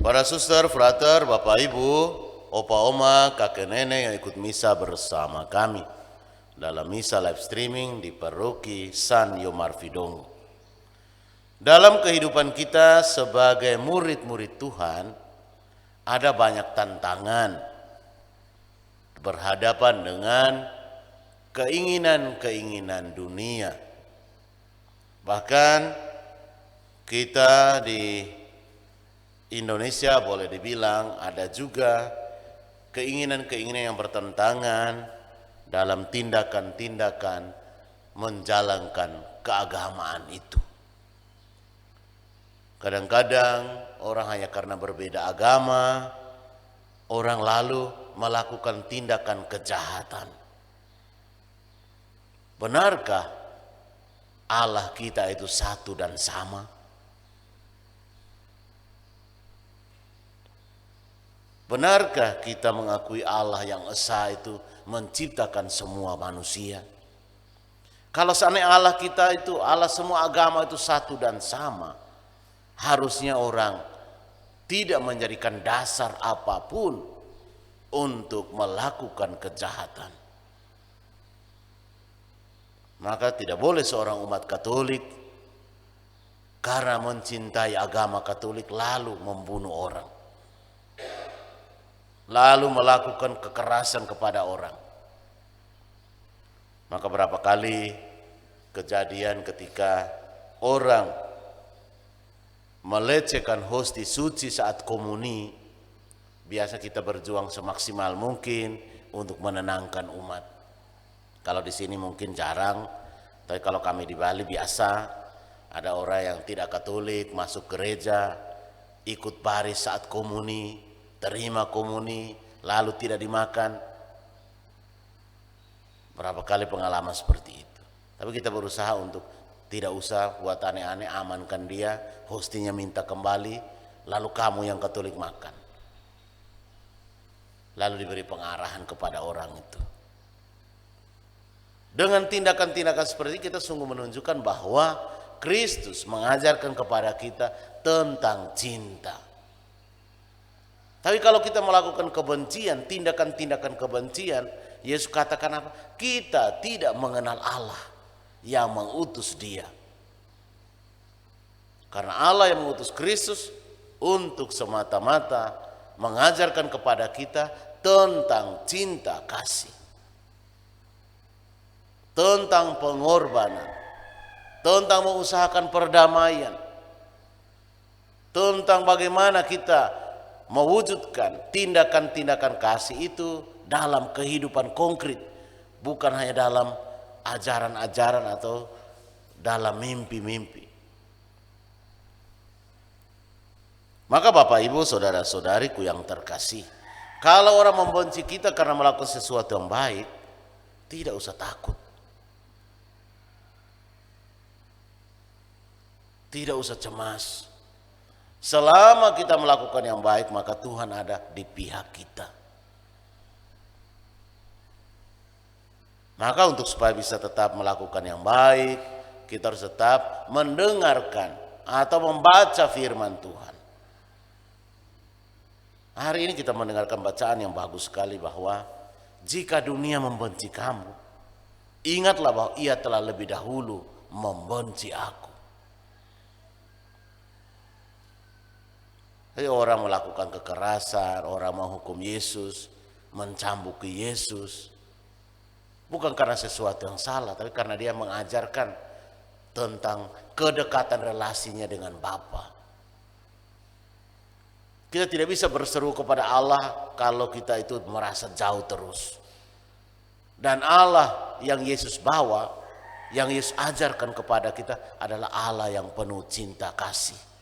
Para suster, frater, bapak ibu, opa oma, kakek nenek yang ikut misa bersama kami dalam misa live streaming di paroki San Yomarfidongo. Dalam kehidupan kita sebagai murid-murid Tuhan, ada banyak tantangan berhadapan dengan keinginan-keinginan dunia. Bahkan kita di Indonesia boleh dibilang ada juga keinginan-keinginan yang bertentangan dalam tindakan-tindakan menjalankan keagamaan itu. Kadang-kadang orang hanya karena berbeda agama, orang lalu melakukan tindakan kejahatan. Benarkah Allah kita itu satu dan sama? Benarkah kita mengakui Allah yang esa itu menciptakan semua manusia? Kalau seandainya Allah kita itu, Allah semua agama itu satu dan sama, harusnya orang tidak menjadikan dasar apapun untuk melakukan kejahatan. Maka tidak boleh seorang umat Katolik karena mencintai agama Katolik lalu membunuh orang, lalu melakukan kekerasan kepada orang. Maka berapa kali kejadian ketika orang melecehkan hosti suci saat komuni, biasa kita berjuang semaksimal mungkin untuk menenangkan umat. Kalau di sini mungkin jarang, tapi kalau kami di Bali biasa ada orang yang tidak Katolik masuk gereja, ikut baris saat komuni, terima komuni, lalu tidak dimakan. Berapa kali pengalaman seperti itu. Tapi kita berusaha untuk tidak usah buat aneh-aneh, amankan dia, hostinya minta kembali, lalu kamu yang Katolik makan. Lalu diberi pengarahan kepada orang itu. Dengan tindakan-tindakan seperti ini kita sungguh menunjukkan bahwa Kristus mengajarkan kepada kita tentang cinta. Tapi kalau kita melakukan kebencian, tindakan-tindakan kebencian, Yesus katakan apa? Kita tidak mengenal Allah yang mengutus Dia. Karena Allah yang mengutus Kristus untuk semata-mata mengajarkan kepada kita tentang cinta kasih, tentang pengorbanan, tentang mengusahakan perdamaian, tentang bagaimana kita mewujudkan tindakan-tindakan kasih itu dalam kehidupan konkret, bukan hanya dalam ajaran-ajaran atau dalam mimpi-mimpi. Maka Bapak Ibu saudara-saudariku yang terkasih, kalau orang membenci kita karena melakukan sesuatu yang baik, tidak usah takut, tidak usah cemas. Selama kita melakukan yang baik, maka Tuhan ada di pihak kita. Maka untuk supaya bisa tetap melakukan yang baik, kita harus tetap mendengarkan atau membaca firman Tuhan. Hari ini kita mendengarkan bacaan yang bagus sekali bahwa jika dunia membenci kamu, ingatlah bahwa ia telah lebih dahulu membenci aku. Jadi orang melakukan kekerasan, orang menghukum Yesus, mencambuki Yesus, bukan karena sesuatu yang salah, tapi karena dia mengajarkan tentang kedekatan relasinya dengan Bapa. Kita tidak bisa berseru kepada Allah kalau kita itu merasa jauh terus. Dan Allah yang Yesus bawa, yang Yesus ajarkan kepada kita adalah Allah yang penuh cinta kasih.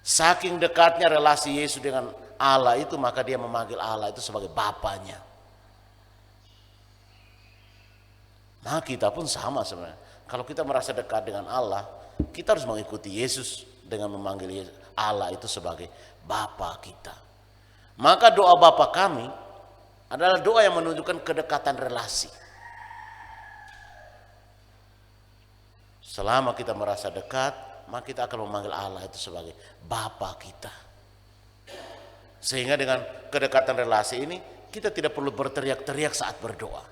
Saking dekatnya relasi Yesus dengan Allah itu, maka dia memanggil Allah itu sebagai Bapanya. Nah kita pun sama sebenarnya. Kalau kita merasa dekat dengan Allah, kita harus mengikuti Yesus dengan memanggil Allah itu sebagai Bapa kita. Maka doa Bapa kami adalah doa yang menunjukkan kedekatan relasi. Selama kita merasa dekat, maka kita akan memanggil Allah itu sebagai Bapa kita. Sehingga dengan kedekatan relasi ini kita tidak perlu berteriak-teriak saat berdoa.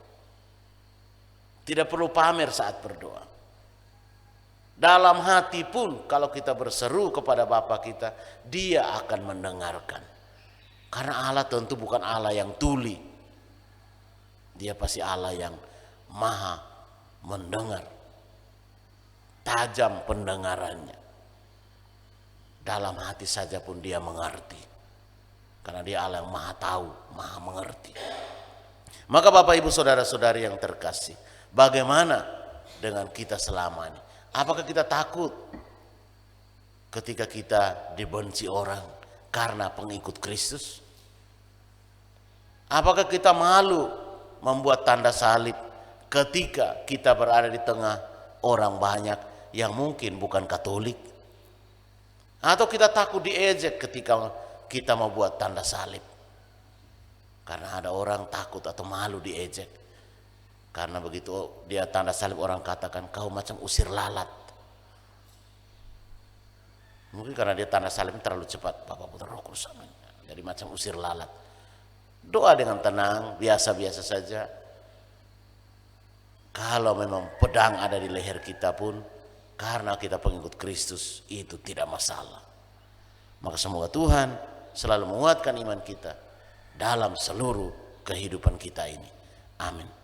Tidak perlu pamer saat berdoa. Dalam hati pun kalau kita berseru kepada Bapa kita, Dia akan mendengarkan. Karena Allah tentu bukan Allah yang tuli. Dia pasti Allah yang maha mendengar. Tajam pendengarannya. Dalam hati saja pun Dia mengerti. Karena Dia Allah yang maha tahu, maha mengerti. Maka Bapak Ibu Saudara-saudari yang terkasih, bagaimana dengan kita selama ini? Apakah kita takut ketika kita dibenci orang karena pengikut Kristus? Apakah kita malu membuat tanda salib ketika kita berada di tengah orang banyak yang mungkin bukan Katolik? Atau kita takut diejek ketika kita mau buat tanda salib? Karena ada orang takut atau malu diejek. Karena begitu dia tanda salib, orang katakan kau macam usir lalat. Mungkin karena dia tanda salib terlalu cepat, Bapa Putra Roh Kudus. Jadi macam usir lalat. Doa dengan tenang, biasa-biasa saja. Kalau memang pedang ada di leher kita pun, karena kita pengikut Kristus, itu tidak masalah. Maka semoga Tuhan selalu menguatkan iman kita dalam seluruh kehidupan kita ini. Amin.